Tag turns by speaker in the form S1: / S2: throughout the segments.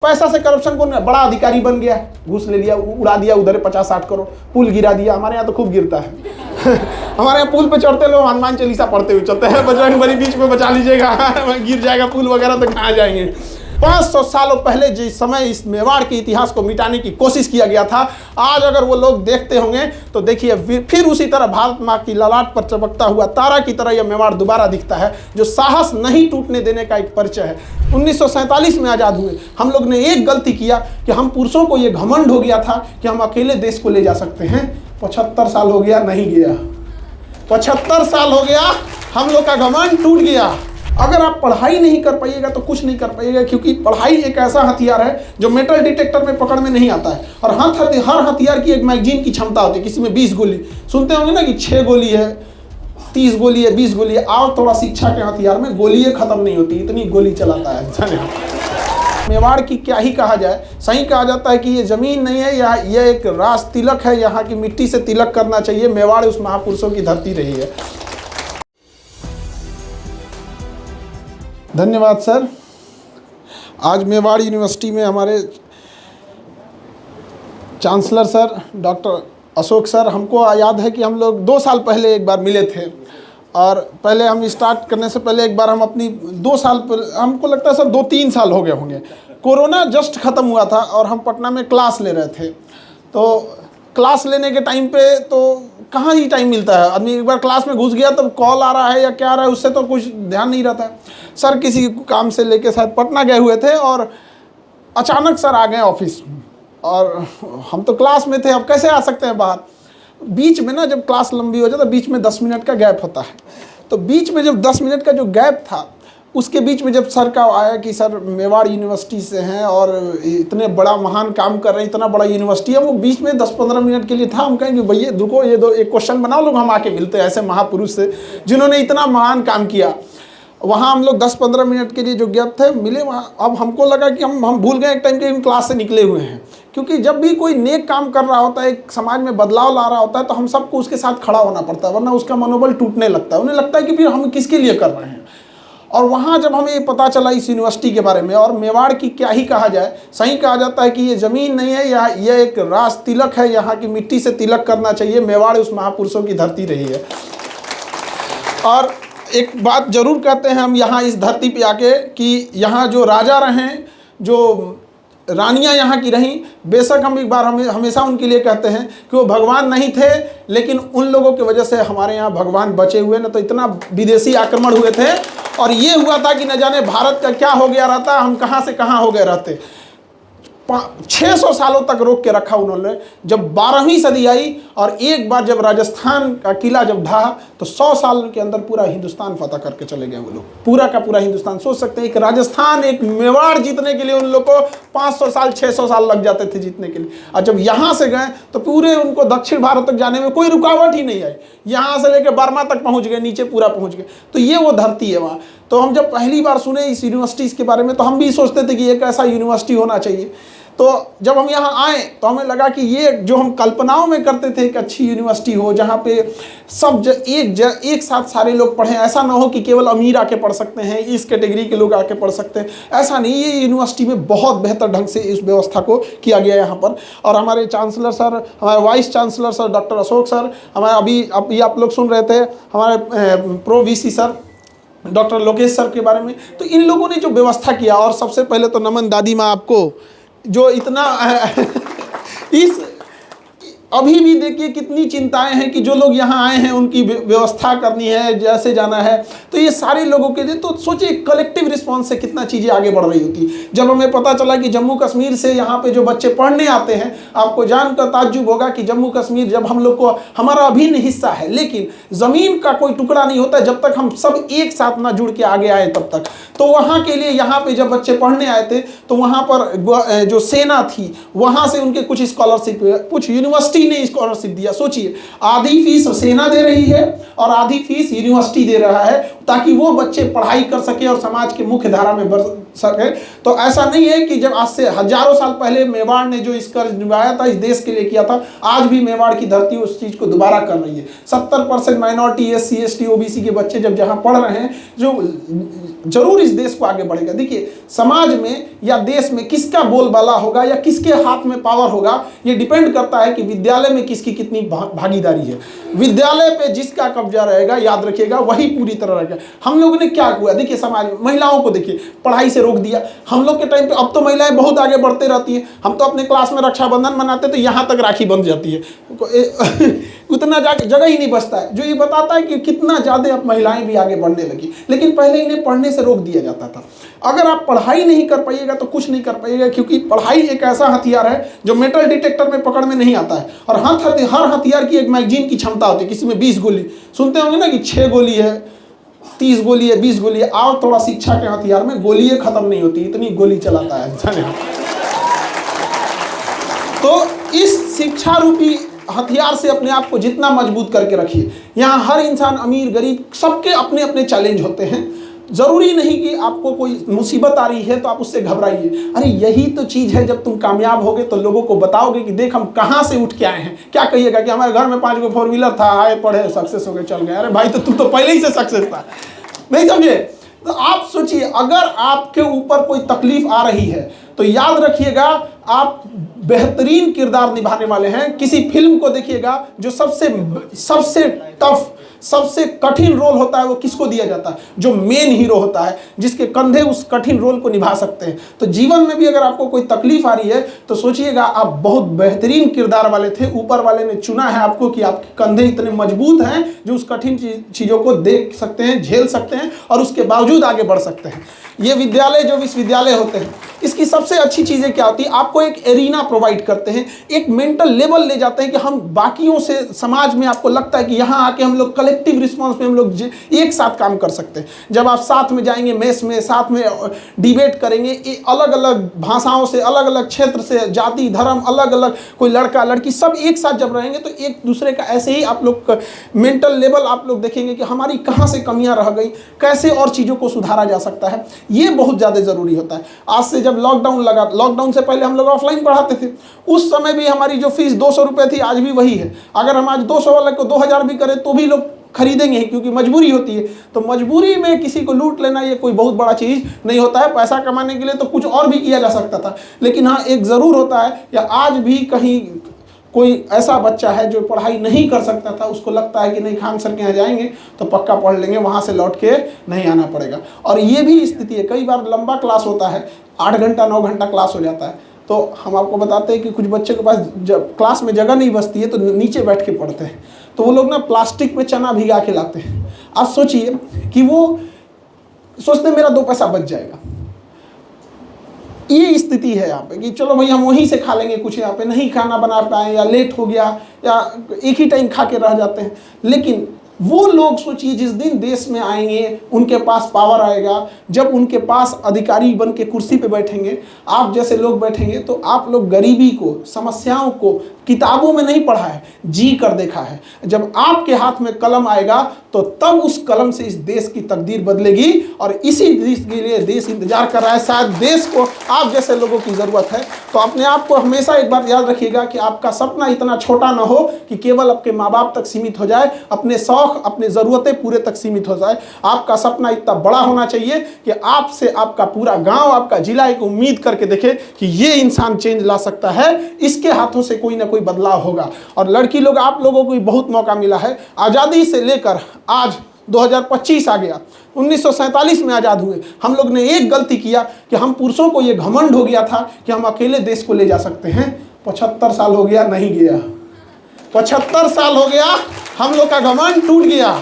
S1: पैसा से करप्शन को बड़ा अधिकारी बन गया, घूस ले लिया, उड़ा दिया उधर 50-60 करोड़, पुल गिरा दिया। हमारे यहाँ तो खूब गिरता है हमारे यहाँ पुल पे चढ़ते लोग हनुमान चालीसा पढ़ते हुए चलते हैं, बजरंग बली बीच में बचा लीजिएगा गिर जाएगा पुल वगैरह तो कहाँ जाएंगे। 500 सालों पहले जिस समय इस मेवाड़ के इतिहास को मिटाने की कोशिश किया गया था, आज अगर वो लोग देखते होंगे तो देखिए फिर उसी तरह भारत माँ की ललाट पर चमकता हुआ तारा की तरह यह मेवाड़ दोबारा दिखता है, जो साहस नहीं टूटने देने का एक परिचय है। 1947 में आज़ाद हुए, हम लोग ने एक गलती किया कि हम पुरुषों को ये घमंड हो गया था कि हम अकेले देश को ले जा सकते हैं। 75 साल हो गया, नहीं गया। 75 साल हो गया, हम लोग का घमंड टूट गया। अगर आप पढ़ाई नहीं कर पाइएगा तो कुछ नहीं कर पाइएगा, क्योंकि पढ़ाई एक ऐसा हथियार है जो मेटल डिटेक्टर में पकड़ में नहीं आता है। और हर हथियार की एक मैगजीन की क्षमता होती है, किसी में 20 गोली, सुनते होंगे ना कि 6 गोली है, 30 गोली है, 20 गोली है। और थोड़ा शिक्षा के हथियार में गोली खत्म नहीं होती, इतनी गोली चलाता है। मेवाड़ की क्या ही कहा जाए, सही कहा जाता है कि ये जमीन नहीं है, यह एक राज तिलक है। यहाँ की मिट्टी से तिलक करना चाहिए। मेवाड़ उस महापुरुषों की धरती रही है। धन्यवाद सर। आज मेवाड़ यूनिवर्सिटी में हमारे chancellor sir doctor Ashok sir, हमको याद है कि हम लोग 2 साल पहले एक बार मिले थे। और पहले हम स्टार्ट करने से पहले एक बार हम अपनी 2 साल हमको लगता है सर 2-3 साल हो गए होंगे, कोरोना जस्ट ख़त्म हुआ था और हम पटना में क्लास ले रहे थे। तो क्लास लेने के टाइम पे तो कहाँ ही टाइम मिलता है, आदमी एक बार क्लास में घुस गया तो कॉल आ रहा है या क्या आ रहा है उससे तो कुछ ध्यान नहीं रहता है। सर किसी काम से लेके शायद पटना गए हुए थे और अचानक सर आ गए ऑफिस, और हम तो क्लास में थे, अब कैसे आ सकते हैं बाहर। बीच में ना जब क्लास लंबी हो जाए तो बीच में 10 मिनट का गैप होता है, तो बीच में जब 10 मिनट का जो गैप था उसके बीच में जब सर का आया कि सर मेवाड़ यूनिवर्सिटी से हैं और इतने बड़ा महान काम कर रहे हैं, इतना बड़ा यूनिवर्सिटी है, वो बीच में 10-15 मिनट के लिए था। हम कहेंगे भैया रुको, ये दो एक क्वेश्चन बनाओ, लोग हम आके मिलते हैं ऐसे महापुरुष से जिन्होंने इतना महान काम किया। वहाँ हम लोग 10-15 मिनट के लिए जो गैप थे मिले वहाँ। अब हमको लगा कि हम भूल गए एक टाइम के क्लास से निकले हुए हैं, क्योंकि जब भी कोई नेक काम कर रहा होता है, एक समाज में बदलाव ला रहा होता है, तो हम सबको उसके साथ खड़ा होना पड़ता है, वरना उसका मनोबल टूटने लगता है। उन्हें लगता है कि फिर हम किसके लिए कर रहे हैं। और वहाँ जब हमें ये पता चला इस यूनिवर्सिटी के बारे में, और मेवाड़ की क्या ही कहा जाए, सही कहा जाता है कि ये ज़मीन नहीं है, यह एक राज तिलक है। यहाँ की मिट्टी से तिलक करना चाहिए। मेवाड़ उस महापुरुषों की धरती रही है। और एक बात जरूर कहते हैं हम यहाँ इस धरती पे आके कि यहाँ जो राजा रहें, जो रानियाँ यहाँ की रहीं, बेशक हम एक बार हमेशा उनके लिए कहते हैं कि वो भगवान नहीं थे, लेकिन उन लोगों की वजह से हमारे यहाँ भगवान बचे हुए। न तो इतना विदेशी आक्रमण हुए थे और ये हुआ था कि न जाने भारत का क्या हो गया रहता, हम कहाँ से कहाँ हो गए रहते। 600 सालों तक रोक के रखा उन्होंने। जब 12वीं सदी आई और एक बार जब राजस्थान का किला जब ढहा तो 100 साल के अंदर पूरा हिंदुस्तान फतह करके चले गए वो लोग, पूरा का पूरा हिंदुस्तान। सोच सकते हैं एक राजस्थान, एक मेवाड़ जीतने के लिए उन लोग को 500 साल 600 साल लग जाते थे जीतने के लिए। और जब यहाँ से गए तो पूरे उनको दक्षिण भारत तक जाने में कोई रुकावट ही नहीं आई। यहाँ से लेकर बर्मा तक पहुँच गए, नीचे पूरा पहुँच गए। तो ये वो धरती है वहाँ। तो हम जब पहली बार सुने इस यूनिवर्सिटी के बारे में तो हम भी सोचते थे कि एक ऐसा यूनिवर्सिटी होना चाहिए। तो जब हम यहाँ आए तो हमें लगा कि ये जो हम कल्पनाओं में करते थे एक अच्छी यूनिवर्सिटी हो जहाँ पे सब एक साथ सारे लोग पढ़ें, ऐसा ना हो कि केवल अमीर आके पढ़ सकते हैं, इस कैटेगरी के लोग आके पढ़ सकते हैं, ऐसा नहीं। ये यूनिवर्सिटी में बहुत बेहतर ढंग से इस व्यवस्था को किया गया यहाँ पर। और हमारे चांसलर सर, हमारे vice chancellor sir doctor Ashok sir, हमारे अभी आप लोग सुन रहे थे हमारे pro VC sir doctor Lokesh sir के बारे में। तो इन लोगों ने जो व्यवस्था किया, और सबसे पहले तो नमन दादी माँ आपको, जो इतना इस अभी भी देखिए कितनी चिंताएं हैं कि जो लोग यहाँ आए हैं उनकी व्यवस्था करनी है, जैसे जाना है। तो ये सारे लोगों के लिए तो सोचिए कलेक्टिव रिस्पांस से कितना चीज़ें आगे बढ़ रही होती। जब हमें पता चला कि जम्मू कश्मीर से यहाँ पे जो बच्चे पढ़ने आते हैं, आपको जानकर ताज्जुब होगा कि जम्मू कश्मीर जब हम लोग को हमारा अभिन्न हिस्सा है, लेकिन ज़मीन का कोई टुकड़ा नहीं होता जब तक हम सब एक साथ ना जुड़ के आगे आए तब तक। तो वहाँ के लिए यहाँ पे जब बच्चे पढ़ने आए थे तो वहाँ पर जो सेना थी वहाँ से उनके कुछ स्कॉलरशिप, कुछ यूनिवर्सिटी ने स्कॉलरशिप दिया। सोचिए आधी फीस सेना दे रही है और आधी फीस यूनिवर्सिटी दे रहा है, ताकि वो बच्चे पढ़ाई कर सके और समाज के मुख्य धारा में सके। तो ऐसा नहीं है कि जब आज से हजारों साल पहले मेवाड़ ने जो इस कर्ज निभाया था, इस देश के लिए किया था, आज भी मेवाड़ की धरती उस चीज़ को दोबारा कर रही है। 70% माइनॉरिटी, SC ST OBC के बच्चे जब जहाँ पढ़ रहे हैं, जो जरूर इस देश को आगे बढ़ेगा। देखिए, समाज में या देश में किसका बोलबाला होगा या किसके हाथ में पावर होगा, ये डिपेंड करता है कि विद्यालय में किसकी कितनी भागीदारी है। विद्यालय पे जिसका कब्जा रहेगा, याद रखिएगा, वही पूरी तरह रहेगा। हम लोगों ने क्या किया, देखिए समाज में महिलाओं को देखिए पढ़ाई से रोक दिया। हम लोग के टाइम पे, अब तो महिलाएं बहुत आगे बढ़ते रहती हैं। हम तो अपने क्लास में रक्षाबंधन मनाते तो यहाँ तक राखी बंध जाती है, उतना जगह ही नहीं बचता है, जो ये बताता है कि कितना ज़्यादा अब महिलाएं भी आगे बढ़ने लगी। लेकिन पहले इन्हें पढ़ने से रोक दिया जाता था। अगर आप पढ़ाई नहीं कर पाइएगा तो कुछ नहीं कर पाइएगा, क्योंकि पढ़ाई एक ऐसा हथियार है जो मेटल डिटेक्टर में पकड़ में नहीं आता है। और हर हथियार की एक मैगजीन की क्षमता होती है। किसी में 20 गोली, सुनते होंगे ना कि 6 गोली है, 30 गोली है, 20 गोली है। आओ थोड़ा शिक्षा के हथियार में गोली खत्म नहीं होती, इतनी गोली चलाता है इंसान। तो इस शिक्षा रूपी हथियार से अपने आप को जितना मजबूत करके रखिए। यहाँ हर इंसान, अमीर गरीब, सबके अपने अपने चैलेंज होते हैं। जरूरी नहीं कि आपको कोई मुसीबत आ रही है तो आप उससे घबराइए। अरे यही तो चीज़ है, जब तुम कामयाब होगे तो लोगों को बताओगे कि देख हम कहाँ से उठ के आए हैं। क्या कहिएगा कि हमारे घर में 5 गो 4 व्हीलर था, आए पढ़े सक्सेस हो गए चल गए। अरे भाई, तो तुम तो पहले ही से सक्सेस था, नहीं समझे? तो आप सोचिए, अगर आपके ऊपर कोई तकलीफ आ रही है तो याद रखिएगा आप बेहतरीन किरदार निभाने वाले हैं। किसी फिल्म को देखिएगा, जो सबसे टफ, सबसे कठिन रोल होता है, वो किसको दिया जाता है? जो मेन हीरो होता है, जिसके कंधे उस कठिन रोल को निभा सकते हैं। तो जीवन में भी अगर आपको कोई तकलीफ आ रही है तो सोचिएगा आप बहुत बेहतरीन किरदार वाले थे। ऊपर वाले ने चुना है आपको कि आपके कंधे इतने मजबूत हैं जो उस कठिन चीज़ों को देख सकते हैं, झेल सकते हैं और उसके बावजूद आगे बढ़ सकते हैं। ये विद्यालय, जो विश्वविद्यालय होते हैं, इसकी सबसे अच्छी चीज़ें क्या होती है? आपको एक एरिना प्रोवाइड करते हैं, एक मेंटल लेवल ले जाते हैं कि हम बाकियों से, समाज में आपको लगता है कि यहाँ आके हम लोग कलेक्टिव रिस्पॉन्स में हम लोग एक साथ काम कर सकते हैं। जब आप साथ में जाएंगे मेस में, साथ में डिबेट करेंगे, अलग अलग भाषाओं से, अलग अलग क्षेत्र से, जाति धर्म अलग अलग, कोई लड़का लड़की सब एक साथ जब रहेंगे तो एक दूसरे का ऐसे ही आप लोग मेंटल लेवल आप लोग देखेंगे कि हमारी कहाँ से कमियाँ रह गई, कैसे और चीज़ों को सुधारा जा सकता है। ये बहुत ज़्यादा ज़रूरी होता है। आज से जब लॉकडाउन लगा, लॉकडाउन से पहले हम लोग ऑफलाइन पढ़ाते थे, उस समय भी हमारी जो फीस 200 रुपये थी, आज भी वही है। अगर हम आज 200 वाले को 2000 भी करें तो भी लोग खरीदेंगे, क्योंकि मजबूरी होती है। तो मजबूरी में किसी को लूट लेना ये कोई बहुत बड़ा चीज़ नहीं होता है। पैसा कमाने के लिए तो कुछ और भी किया जा सकता था, लेकिन हाँ एक ज़रूर होता है, या आज भी कहीं कोई ऐसा बच्चा है जो पढ़ाई नहीं कर सकता था, उसको लगता है कि नहीं खान सर के यहाँ जाएंगे तो पक्का पढ़ लेंगे, वहाँ से लौट के नहीं आना पड़ेगा। और ये भी स्थिति है, कई बार लंबा क्लास होता है, 8 घंटा 9 घंटा क्लास हो जाता है, तो हम आपको बताते हैं कि कुछ बच्चे के पास जब क्लास में जगह नहीं बचती है तो नीचे बैठ के पढ़ते हैं। तो वो लोग ना प्लास्टिक में चना भिगा के लाते हैं। आप सोचिए कि वो सोचते मेरा 2 पैसा बच जाएगा। ये स्थिति है यहाँ पे कि चलो भाई हम वहीं से खा लेंगे, कुछ यहाँ पे नहीं खाना बना पाए या लेट हो गया या एक ही टाइम खा के रह जाते हैं। लेकिन वो लोग सोचिए जिस दिन देश में आएंगे, उनके पास पावर आएगा, जब उनके पास अधिकारी बन के कुर्सी पे बैठेंगे, आप जैसे लोग बैठेंगे, तो आप लोग गरीबी को, समस्याओं को किताबों में नहीं पढ़ा है, जी कर देखा है। जब आपके हाथ में कलम आएगा तो तब उस कलम से इस देश की तकदीर बदलेगी। और इसी देश के लिए देश इंतजार कर रहा है। शायद देश को आप जैसे लोगों की ज़रूरत है। तो अपने आप को हमेशा एक बात याद रखिएगा कि आपका सपना इतना छोटा ना हो कि केवल आपके माँ बाप तक सीमित हो जाए, अपने शौक, अपने ज़रूरतें पूरे तक सीमित हो जाए। आपका सपना इतना बड़ा होना चाहिए कि आपसे आपका पूरा गाँव, आपका जिला एक उम्मीद करके देखे कि ये इंसान चेंज ला सकता है, इसके हाथों से कोई ना कोई बदलाव होगा। और लड़की लोग, आप लोगों को भी बहुत मौका मिला है। आज़ादी से लेकर आज 2025 आ गया, 1947 में आज़ाद हुए। हम लोग ने एक गलती किया कि हम पुरुषों को ये घमंड हो गया था कि हम अकेले देश को ले जा सकते हैं। 75 साल हो गया, नहीं गया। 75 साल हो गया, हम लोग का घमंड टूट गया।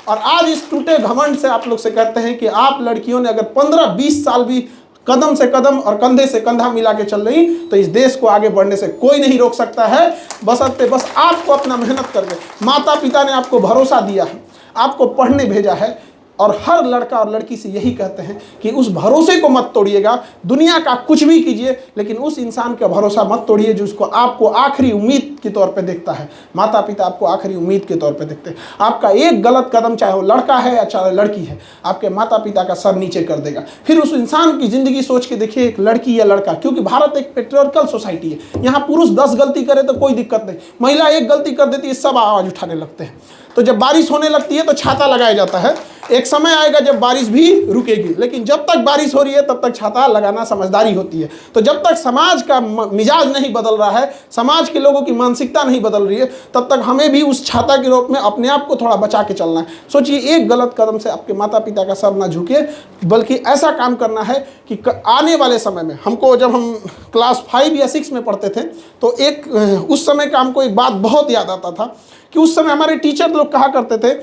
S1: और आज इस टूटे घमंड से आप लोग से कहते हैं कि आप लड़कियों ने अगर 15-20 साल भी कदम से कदम और कंधे से कंधा मिला के चल रही तो इस देश को आगे बढ़ने से कोई नहीं रोक सकता है। बस आपको अपना मेहनत करके, माता पिता ने आपको भरोसा दिया है, आपको पढ़ने भेजा है, और हर लड़का और लड़की से यही कहते हैं कि उस भरोसे को मत तोड़िएगा। दुनिया का कुछ भी कीजिए, लेकिन उस इंसान का भरोसा मत तोड़िए जो उसको आपको आखिरी उम्मीद के तौर पे देखता है। माता पिता आपको आखिरी उम्मीद के तौर पे देखते हैं। आपका एक गलत कदम, चाहे वो लड़का है या चाहे लड़की है, आपके माता पिता का सर नीचे कर देगा। फिर उस इंसान की ज़िंदगी सोच के देखिए, एक लड़की या लड़का, क्योंकि भारत एक पेट्रियार्कल सोसाइटी है, यहाँ पुरुष 10 गलती करे तो कोई दिक्कत नहीं, महिला एक गलती कर देती है सब आवाज़ उठाने लगते हैं। तो जब बारिश होने लगती है तो छाता लगाया जाता है। एक समय आएगा जब बारिश भी रुकेगी, लेकिन जब तक बारिश हो रही है तब तक छाता लगाना समझदारी होती है। तो जब तक समाज का मिजाज नहीं बदल रहा है, समाज के लोगों की मानसिकता नहीं बदल रही है, तब तक हमें भी उस छाता के रूप में अपने आप को थोड़ा बचा के चलना है। सोचिए, एक गलत कदम से आपके माता पिता का सर ना झुके, बल्कि ऐसा काम करना है कि आने वाले समय में हमको, जब हम क्लास 5 या 6 में पढ़ते थे, तो एक उस समय का हमको एक बात बहुत याद आता था कि उस समय हमारे टीचर लोग कहा करते थे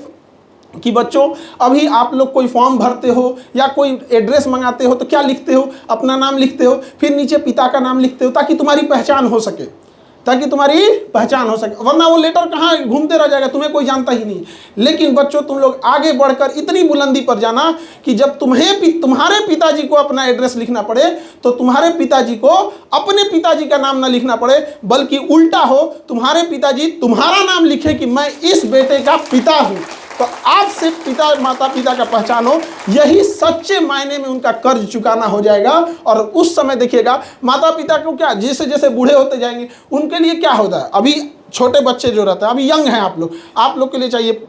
S1: कि बच्चों, अभी आप लोग कोई फॉर्म भरते हो या कोई एड्रेस मंगाते हो तो क्या लिखते हो? अपना नाम लिखते हो, फिर नीचे पिता का नाम लिखते हो, ताकि तुम्हारी पहचान हो सके, वरना वो लेटर कहाँ घूमते रह जाएगा, तुम्हें कोई जानता ही नहीं। लेकिन बच्चों, तुम लोग आगे बढ़कर इतनी बुलंदी पर जाना कि जब तुम्हारे पिताजी को अपना एड्रेस लिखना पड़े तो तुम्हारे पिताजी को अपने पिताजी का नाम ना लिखना पड़े, बल्कि उल्टा हो, तुम्हारे पिताजी तुम्हारा नाम लिखे कि मैं इस बेटे का पिता हूँ। तो आपसे माता पिता का पहचान हो, यही सच्चे मायने में उनका कर्ज चुकाना हो जाएगा। और उस समय देखिएगा, माता पिता को क्या, जैसे जैसे बूढ़े होते जाएंगे उनके लिए क्या होता है, अभी छोटे बच्चे जो रहते हैं, अभी यंग हैं आप लोग के लिए चाहिए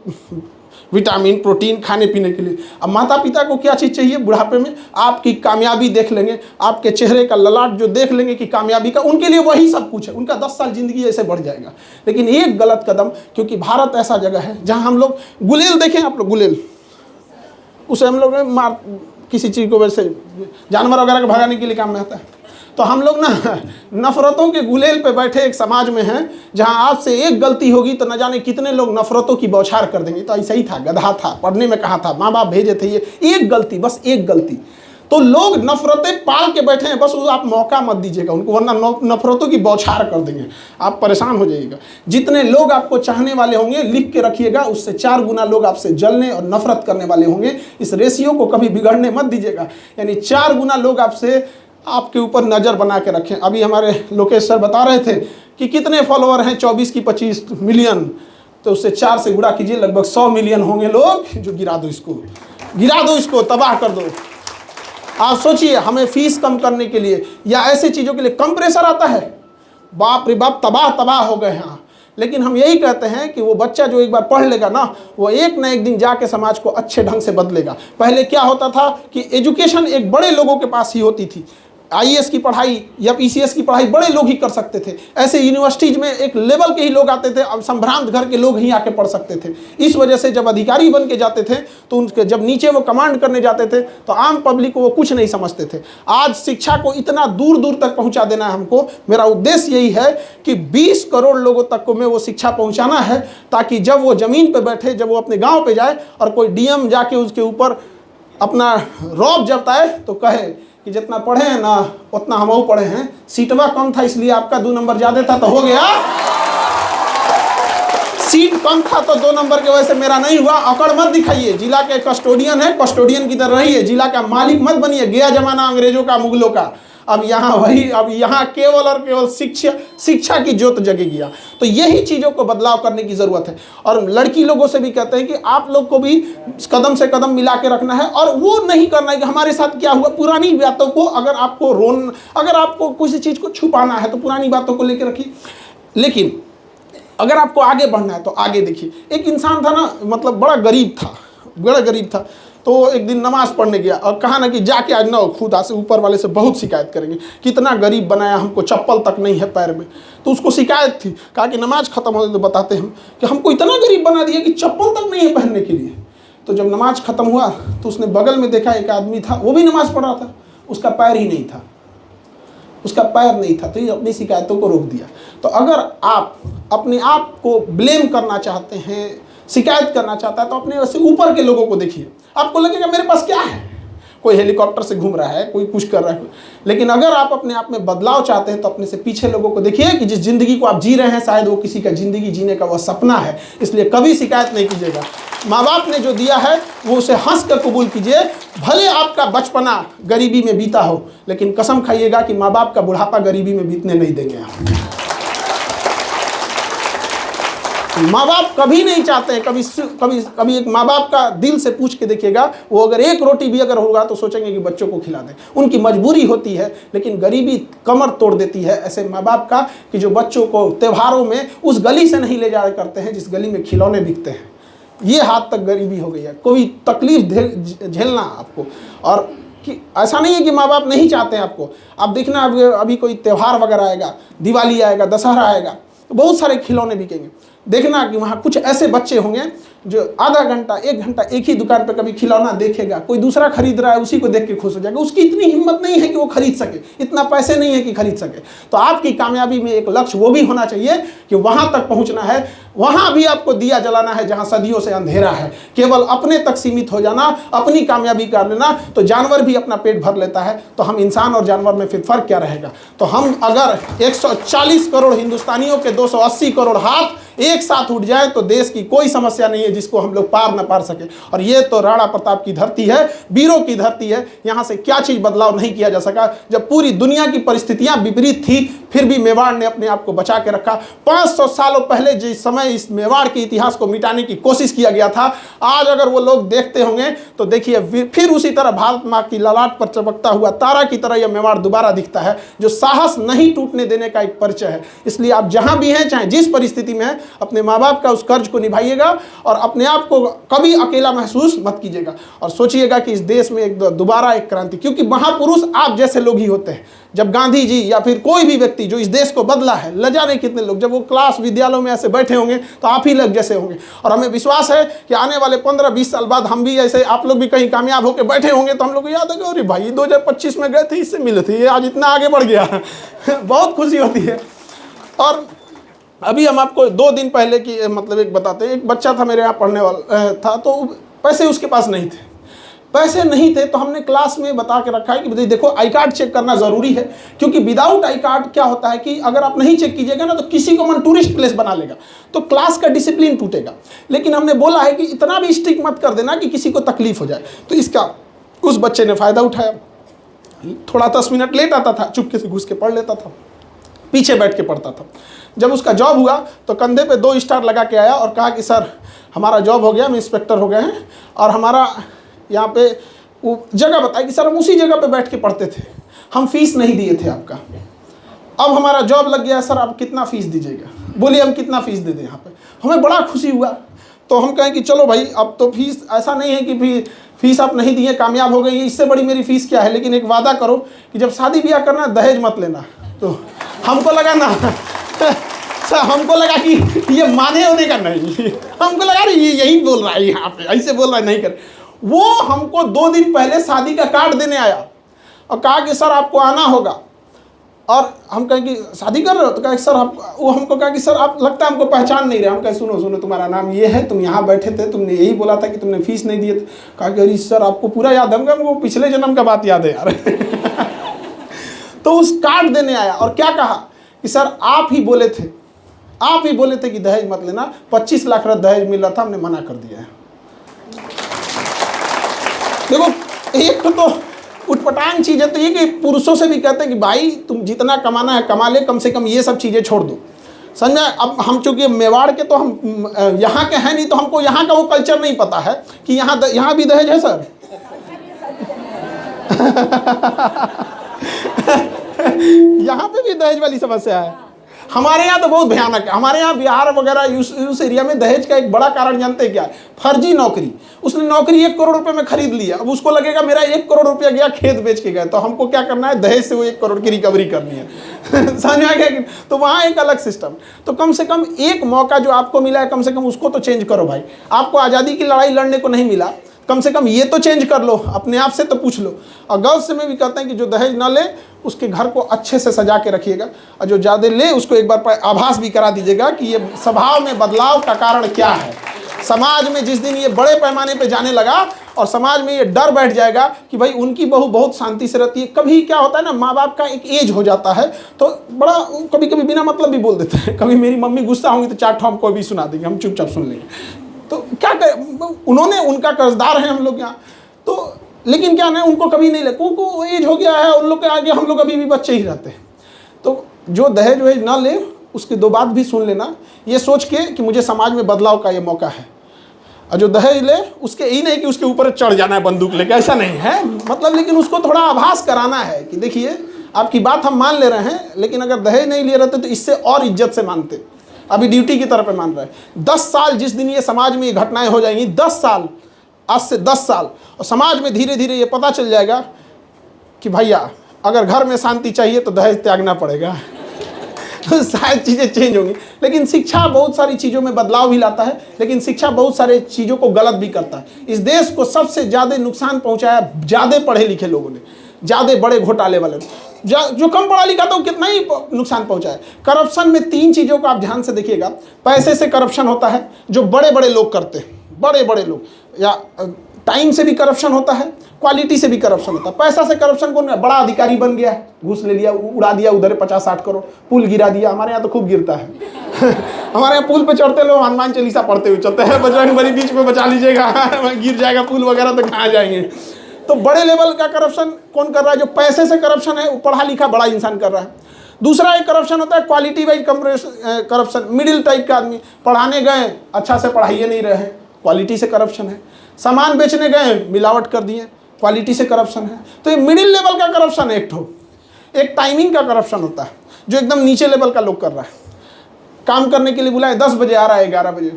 S1: विटामिन, प्रोटीन खाने पीने के लिए। अब माता पिता को क्या चीज़ चाहिए? बुढ़ापे में आपकी कामयाबी देख लेंगे, आपके चेहरे का ललाट जो देख लेंगे कि कामयाबी का, उनके लिए वही सब कुछ है। उनका 10 साल जिंदगी ऐसे बढ़ जाएगा। लेकिन एक गलत कदम, क्योंकि भारत ऐसा जगह है जहां हम लोग गुलेल देखें, आप लोग गुलेल, उसे हम लोग मार किसी चीज़ को वैसे जानवर वगैरह को भगाने के लिए काम में आता है। तो हम लोग ना नफरतों के गुलेल पे बैठे एक समाज में हैं, जहां आपसे एक गलती होगी तो न जाने कितने लोग नफरतों की बौछार कर देंगे। तो ऐसा ही था, गधा था, पढ़ने में कहाँ था, माँ बाप भेजे थे, ये एक गलती, बस एक गलती, तो लोग नफरतें पाल के बैठे हैं। बस आप मौका मत दीजिएगा उनको, वरना नफरतों की बौछार कर देंगे, आप परेशान हो जाइएगा। जितने लोग आपको चाहने वाले होंगे, लिख के रखिएगा, उससे 4 गुना लोग आपसे जलने और नफरत करने वाले होंगे। इस रेशियो को कभी बिगड़ने मत दीजिएगा, यानी 4 गुना लोग आपके ऊपर नज़र बना के रखें। अभी हमारे लोकेश सर बता रहे थे कि कितने फॉलोअर हैं, 24 की 25 मिलियन, तो उससे 4 से गुणा कीजिए, लगभग 100 मिलियन होंगे लोग जो गिरा दो इसको, तबाह कर दो। आप सोचिए, हमें फीस कम करने के लिए या ऐसे चीज़ों के लिए कम प्रेशर आता है, बाप रे बाप, तबाह हो गए हैं। लेकिन हम यही कहते हैं कि वो बच्चा जो एक बार पढ़ लेगा ना, वो एक न एक दिन जाके समाज को अच्छे ढंग से बदलेगा। पहले क्या होता था कि एजुकेशन एक बड़े लोगों के पास ही होती थी, IAS की पढ़ाई या PCS की पढ़ाई बड़े लोग ही कर सकते थे। ऐसे यूनिवर्सिटीज़ में एक लेवल के ही लोग आते थे, अब संभ्रांत घर के लोग ही आके पढ़ सकते थे। इस वजह से जब अधिकारी बन के जाते थे तो उनके जब नीचे वो कमांड करने जाते थे तो आम पब्लिक को वो कुछ नहीं समझते थे। आज शिक्षा को इतना दूर दूर तक पहुंचा देना है हमको। मेरा उद्देश्य यही है कि 20 करोड़ लोगों तक को मैं वो शिक्षा पहुँचाना है, ताकि जब वो ज़मीन पर बैठे, जब वो अपने गाँव पर जाए और कोई DM जाके उसके ऊपर अपना रौब जताए तो कहे कि जितना पढ़े हैं ना उतना हम पढ़े हैं, सीटवा कम था इसलिए आपका 2 नंबर ज़्यादा था तो हो गया, सीट कम था तो 2 नंबर के वजह से मेरा नहीं हुआ। अकड़ मत दिखाइए, जिला के कस्टोडियन है, कस्टोडियन की तरह रहिए, जिला का मालिक मत बनिए। गया जमाना अंग्रेजों का, मुगलों का, अब यहाँ केवल और केवल शिक्षा की ज्योत जगेगी। तो यही चीज़ों को बदलाव करने की ज़रूरत है। और लड़की लोगों से भी कहते हैं कि आप लोग को भी कदम से कदम मिला के रखना है, और वो नहीं करना है कि हमारे साथ क्या हुआ। पुरानी बातों को अगर आपको किसी चीज़ को छुपाना है तो पुरानी बातों को लेकर रखिए, लेकिन अगर आपको आगे बढ़ना है तो आगे देखिए। एक इंसान था ना, मतलब बड़ा गरीब था, तो एक दिन नमाज़ पढ़ने गया और कहा ना कि जाके आज ना खुदा से, ऊपर वाले से बहुत शिकायत करेंगे, कितना गरीब बनाया हमको, चप्पल तक नहीं है पैर में। तो उसको शिकायत थी, कहा कि नमाज ख़त्म होने तो बताते हम कि हमको इतना गरीब बना दिया कि चप्पल तक नहीं है पहनने के लिए। तो जब नमाज ख़त्म हुआ तो उसने बगल में देखा, एक आदमी था, वो भी नमाज़ पढ़ रहा था, उसका पैर ही नहीं था, तो ये अपनी शिकायतों को रोक दिया। तो अगर आप अपने आप को ब्लेम करना चाहते हैं, शिकायत करना चाहता है, तो अपने वैसे ऊपर के लोगों को देखिए, आपको लगेगा मेरे पास क्या है, कोई हेलीकॉप्टर से घूम रहा है, कोई कुछ कर रहा है। लेकिन अगर आप अपने आप में बदलाव चाहते हैं तो अपने से पीछे लोगों को देखिए कि जिस ज़िंदगी को आप जी रहे हैं शायद वो किसी का ज़िंदगी जीने का वह सपना है, इसलिए कभी शिकायत नहीं कीजिएगा। माँ बाप ने जो दिया है वो उसे हंस कर कबूल कीजिए। भले आपका बचपना गरीबी में बीता हो, लेकिन कसम खाइएगा कि माँ बाप का बुढ़ापा गरीबी में बीतने नहीं देंगे आप। माँ बाप कभी नहीं चाहते हैं, कभी एक माँ बाप का दिल से पूछ के देखिएगा, वो अगर एक रोटी भी अगर होगा तो सोचेंगे कि बच्चों को खिला दें। उनकी मजबूरी होती है, लेकिन गरीबी कमर तोड़ देती है ऐसे माँ बाप का कि जो बच्चों को त्योहारों में उस गली से नहीं ले जाया करते हैं जिस गली में खिलौने बिकते हैं। ये हाथ तक गरीबी हो गई है। कोई तकलीफ झेलना आपको, और कि ऐसा नहीं है कि माँ बाप नहीं चाहते हैं आपको। आप देखना अभी कोई त्यौहार वगैरह आएगा, दिवाली आएगा, दशहरा आएगा, तो बहुत सारे खिलौने बिकेंगे। देखना कि वहाँ कुछ ऐसे बच्चे होंगे जो आधा घंटा 1 घंटा एक ही दुकान पे कभी खिलौना देखेगा, कोई दूसरा खरीद रहा है उसी को देख के खुश हो जाएगा। उसकी इतनी हिम्मत नहीं है कि वो खरीद सके, इतना पैसे नहीं है कि खरीद सके। तो आपकी कामयाबी में एक लक्ष्य वो भी होना चाहिए कि वहाँ तक पहुँचना है, वहाँ भी आपको दिया जलाना है जहाँ सदियों से अंधेरा है। केवल अपने तक सीमित हो जाना, अपनी कामयाबी कर लेना, तो जानवर भी अपना पेट भर लेता है, तो हम इंसान और जानवर में फिर फर्क क्या रहेगा। तो हम अगर 140 करोड़ हिंदुस्तानियों के 280 करोड़ हाथ एक साथ उठ जाए तो देश की कोई समस्या नहीं है जिसको हम लोग पार न पार सके। और ये तो राणा प्रताप की धरती है, वीरों की धरती है। यहाँ से क्या चीज़ बदलाव नहीं किया जा सका। जब पूरी दुनिया की परिस्थितियाँ विपरीत थी, फिर भी मेवाड़ ने अपने आप को बचा के रखा। 500 सालों पहले जिस समय इस मेवाड़ के इतिहास को मिटाने की कोशिश किया गया था, आज अगर वो लोग देखते होंगे तो देखिए फिर उसी तरह भारत माँ की ललाट पर चमकता हुआ तारा की तरह यह मेवाड़ दोबारा दिखता है, जो साहस नहीं टूटने देने का एक परिचय है। इसलिए आप जहाँ भी हैं, चाहे जिस परिस्थिति में हैं, अपने माँ बाप का उस कर्ज को निभाइएगा और अपने आप को कभी अकेला महसूस मत कीजिएगा। और सोचिएगा कि इस देश में दोबारा एक क्रांति, क्योंकि महापुरुष आप जैसे लोग ही होते हैं। जब गांधी जी या फिर कोई भी व्यक्ति जो इस देश को बदला है, ल जाने कितने लोग, जब वो क्लास विद्यालयों में ऐसे बैठे होंगे तो आप ही लोग जैसे होंगे। और हमें विश्वास है कि आने वाले 15-20 साल बाद हम भी ऐसे, आप लोग भी कहीं कामयाब होकर बैठे होंगे तो हम लोग को याद है कि अरे भाई 2025 में गए थे, इससे मिले थे, ये आज इतना आगे बढ़ गया। बहुत खुशी होती है। और अभी हम आपको 2 दिन पहले की मतलब एक बताते हैं। एक बच्चा था मेरे यहाँ पढ़ने वाला था, तो पैसे उसके पास नहीं थे। पैसे नहीं थे तो हमने क्लास में बता के रखा है कि देखो आई कार्ड चेक करना ज़रूरी है, क्योंकि विदाउट आई कार्ड क्या होता है कि अगर आप नहीं चेक कीजिएगा ना तो किसी को मन टूरिस्ट प्लेस बना लेगा, तो क्लास का डिसिप्लिन टूटेगा। लेकिन हमने बोला है कि इतना भी स्ट्रिक्ट मत कर देना कि किसी को तकलीफ हो जाए। तो इसका उस बच्चे ने फ़ायदा उठाया। थोड़ा 10 मिनट लेट आता था, चुपके से घुस के पढ़ लेता था, पीछे बैठ के पढ़ता था। जब उसका जॉब हुआ तो कंधे पे 2 स्टार लगा के आया और कहा कि सर हमारा जॉब हो गया, हम इंस्पेक्टर हो गए हैं, और हमारा यहाँ पे वो जगह बताई कि सर हम उसी जगह पे बैठ के पढ़ते थे, हम फीस नहीं दिए थे आपका, अब हमारा जॉब लग गया सर, आप कितना फ़ीस दीजिएगा। बोलिए हम कितना फ़ीस दे दें। यहाँ पे हमें बड़ा खुशी हुआ। तो हम कहें कि चलो भाई अब तो फीस, ऐसा नहीं है कि फीस आप नहीं दिए, कामयाब हो गई, इससे बड़ी मेरी फ़ीस क्या है, लेकिन एक वादा करो कि जब शादी ब्याह करना दहेज मत लेना। तो हमको लगा ना सर, हमको लगा कि ये माने होने का नहीं, हमको लगा ये यही बोल रहा है, यहाँ पे ऐसे बोल रहा है, नहीं कर। वो हमको 2 दिन पहले शादी का कार्ड देने आया और कहा कि सर आपको आना होगा। और हम कहें कि शादी कर रहे हो, तो कहा सर आप, वो हमको कहा कि सर आप लगता है हमको पहचान नहीं रहे। हम कहे सुनो सुनो, तुम्हारा नाम ये है, तुम यहाँ बैठे थे, तुमने यही बोला था कि तुमने फीस नहीं दिए थे। कहा कि अरे सर आपको पूरा याद है। हमको पिछले जन्म का बात याद है यार। तो उस कार्ड देने आया और क्या कहा कि सर आप ही बोले थे कि दहेज मत लेना, 25 लाख का दहेज मिल रहा था, हमने मना कर दिया है। देखो एक तो उठपटांग चीज़ है। तो ये कि पुरुषों से भी कहते हैं कि भाई तुम जितना कमाना है कमा ले, कम से कम ये सब चीज़ें छोड़ दो, समझा। अब हम चूँकि मेवाड़ के, तो हम यहाँ के हैं नहीं, तो हमको यहाँ का वो कल्चर नहीं पता है कि यहाँ भी दहेज है सर। यहाँ पे भी दहेज वाली समस्या है। हमारे यहाँ तो बहुत भयानक है। हमारे यहाँ बिहार वगैरह उस एरिया में दहेज का एक बड़ा कारण जानते हैं क्या है? फर्जी नौकरी। उसने नौकरी 1 करोड़ रुपए में खरीद लिया, अब उसको लगेगा मेरा 1 करोड़ रुपया गया, खेत बेच के गया, तो हमको क्या करना है, दहेज से वो 1 करोड़ की रिकवरी करनी है। समझ में आ गया? तो वहाँ एक अलग सिस्टम। तो कम से कम एक मौका जो आपको मिला है, कम से कम उसको तो चेंज करो भाई। आपको आज़ादी की लड़ाई लड़ने को नहीं मिला, कम से कम ये तो चेंज कर लो, अपने आप से तो पूछ लो। और गर्ल्स से में भी कहते हैं कि जो दहेज ना ले उसके घर को अच्छे से सजा के रखिएगा, और जो ज़्यादा ले उसको एक बार आभास भी करा दीजिएगा कि ये स्वभाव में बदलाव का कारण क्या है। समाज में जिस दिन ये बड़े पैमाने पे जाने लगा, और समाज में ये डर बैठ जाएगा कि भाई उनकी बहू बहुत शांति से रहती है। कभी क्या होता है ना, माँ बाप का एक एज हो जाता है तो बड़ा कभी कभी बिना मतलब भी बोल देते हैं। कभी मेरी मम्मी गुस्सा होंगी तो 4 ठोम कोई भी सुना देंगे, हम चुपचाप सुन लेंगे। तो क्या करें, उन्होंने, उनका कर्जदार हैं हम लोग यहाँ, तो लेकिन क्या ना उनको कभी नहीं लगे, उनको एज हो गया है, उन लोग के आगे हम लोग अभी भी बच्चे ही रहते हैं। तो जो दहेज वहेज ना ले, उसकी 2 बात भी सुन लेना, ये सोच के कि मुझे समाज में बदलाव का ये मौका है। और जो दहेज ले उसके यही नहीं कि उसके ऊपर चढ़ जाना है बंदूक लेके, ऐसा नहीं है मतलब, लेकिन उसको थोड़ा आभास कराना है कि देखिए आपकी बात हम मान ले रहे हैं, लेकिन अगर दहेज नहीं ले रहते तो इससे और इज्जत से मानते, अभी ड्यूटी की तरह पे मान रहे हैं। 10 साल जिस दिन ये समाज में ये घटनाएं हो जाएंगी, 10 साल, आज से 10 साल, और समाज में धीरे धीरे ये पता चल जाएगा कि भैया अगर घर में शांति चाहिए तो दहेज त्यागना पड़ेगा। तो शायद चीज़ें चेंज होंगी। लेकिन शिक्षा बहुत सारी चीज़ों में बदलाव भी लाता है, लेकिन शिक्षा बहुत सारे चीज़ों को गलत भी करता है। इस देश को सबसे ज़्यादा नुकसान पहुंचाया ज़्यादा पढ़े लिखे लोगों ने, ज़्यादा बड़े घोटाले वाले। जो कम पढ़ा लिखा था वो कितना ही नुकसान पहुंचाया। करप्शन में 3 चीज़ों को आप ध्यान से देखिएगा। पैसे से करप्शन होता है, जो बड़े बड़े लोग करते हैं, बड़े बड़े लोग, या टाइम से भी करप्शन होता है, क्वालिटी से भी करप्शन होता है। पैसा से करप्शन कौन है? बड़ा अधिकारी बन गया, घूस ले लिया, उड़ा दिया उधर 50-60 करोड़, पुल गिरा दिया। हमारे यहाँ तो खूब गिरता है। हमारे यहाँ पुल पे चढ़ते लोग हनुमान चालीसा पढ़ते हुए चलते हैं, बजरंग बली बीच में बचा लीजिएगा, गिर जाएगा पुल वगैरह तो कहाँ जाएंगे। तो बड़े लेवल का करप्शन कौन कर रहा है? जो पैसे से करप्शन है वो पढ़ा लिखा बड़ा इंसान कर रहा है। दूसरा एक करप्शन होता है quality wise corruption, middle type का आदमी, पढ़ाने गए अच्छा से पढ़ाइए नहीं रहे, क्वालिटी से करप्शन है। सामान बेचने गए मिलावट कर दिए, क्वालिटी से करप्शन है। तो ये मिडिल लेवल का करप्शन है। एक टाइमिंग का करप्शन होता है जो एकदम नीचे लेवल का लोग कर रहा है। काम करने के लिए बुलाए 10 बजे, आ रहा है 11 बजे,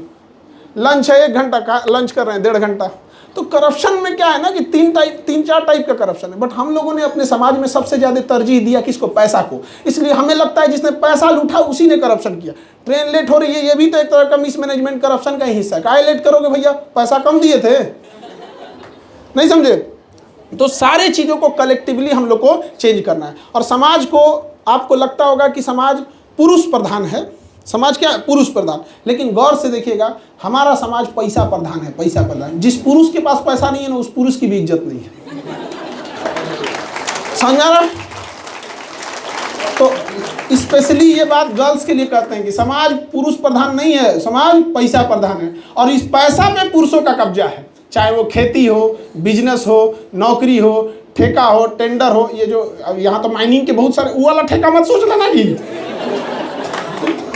S1: लंच है 1 घंटा का, लंच कर रहे हैं 1.5 घंटा। तो करप्शन में क्या है ना कि 3-4 टाइप का करप्शन है। बट हम लोगों ने अपने समाज में सबसे ज़्यादा तरजीह दिया किसको? पैसा को। इसलिए हमें लगता है जिसने पैसा लूटा उसी ने करप्शन किया। ट्रेन लेट हो रही है, ये भी तो एक तरह का मिसमैनेजमेंट करप्शन का ही हिस्सा है। काहे लेट करोगे भैया, पैसा कम दिए थे, नहीं समझे? तो सारे चीज़ों को कलेक्टिवली हम लोग को चेंज करना है। और समाज को, आपको लगता होगा कि समाज पुरुष प्रधान है, समाज क्या है? पुरुष प्रधान। लेकिन गौर से देखिएगा, हमारा समाज पैसा प्रधान है, पैसा प्रधान। जिस पुरुष के पास पैसा नहीं है ना, उस पुरुष की भी इज्जत नहीं है, समझा ना? तो स्पेशली ये बात गर्ल्स के लिए कहते हैं कि समाज पुरुष प्रधान नहीं है, समाज पैसा प्रधान है। और इस पैसा पे पुरुषों का कब्जा है, चाहे वो खेती हो, बिजनेस हो, नौकरी हो, ठेका हो, टेंडर हो। ये जो यहाँ तो माइनिंग के बहुत सारे, वो वाला ठेका मत सोच लेना जी,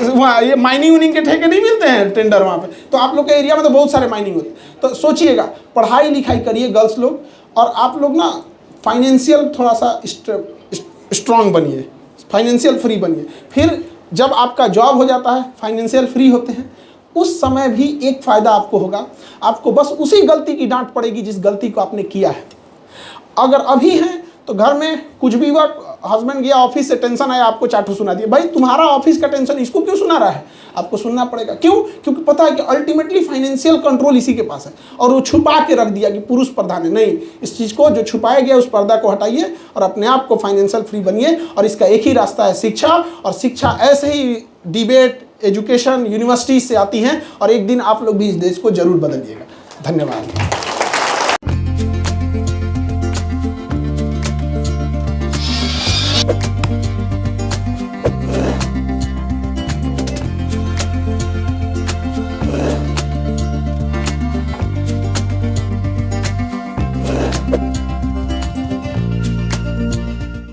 S1: वहाँ ये माइनिंग उनिंग के ठेके नहीं मिलते हैं, टेंडर वहाँ पे। तो आप लोग के एरिया में तो बहुत सारे माइनिंग होते हैं। तो सोचिएगा, पढ़ाई लिखाई करिए गर्ल्स लोग, और आप लोग ना फाइनेंशियल थोड़ा सा स्ट्रॉन्ग बनिए, फाइनेंशियल फ्री बनिए। फिर जब आपका जॉब हो जाता है, फाइनेंशियल फ्री होते हैं, उस समय भी एक फ़ायदा आपको होगा, आपको बस उसी गलती की डांट पड़ेगी जिस गलती को आपने किया है। अगर अभी हैं तो घर में कुछ भी हुआ, हस्बैंड गया ऑफिस से, टेंशन आया, आपको चाटू सुना दिया, भाई तुम्हारा ऑफिस का टेंशन इसको क्यों सुना रहा है? आपको सुनना पड़ेगा। क्यों? क्योंकि पता है कि अल्टीमेटली फाइनेंशियल कंट्रोल इसी के पास है। और वो छुपा के रख दिया कि पुरुष प्रधान है। नहीं, इस चीज़ को जो छुपाया गया उस पर्दा को हटाइए और अपने आप को फाइनेंशियल फ्री बनिए। और इसका एक ही रास्ता है, शिक्षा। और शिक्षा ऐसे ही डिबेट, एजुकेशन, यूनिवर्सिटी से आती हैं, और एक दिन आप लोग भी इस देश को जरूर बदलिएगा। धन्यवाद।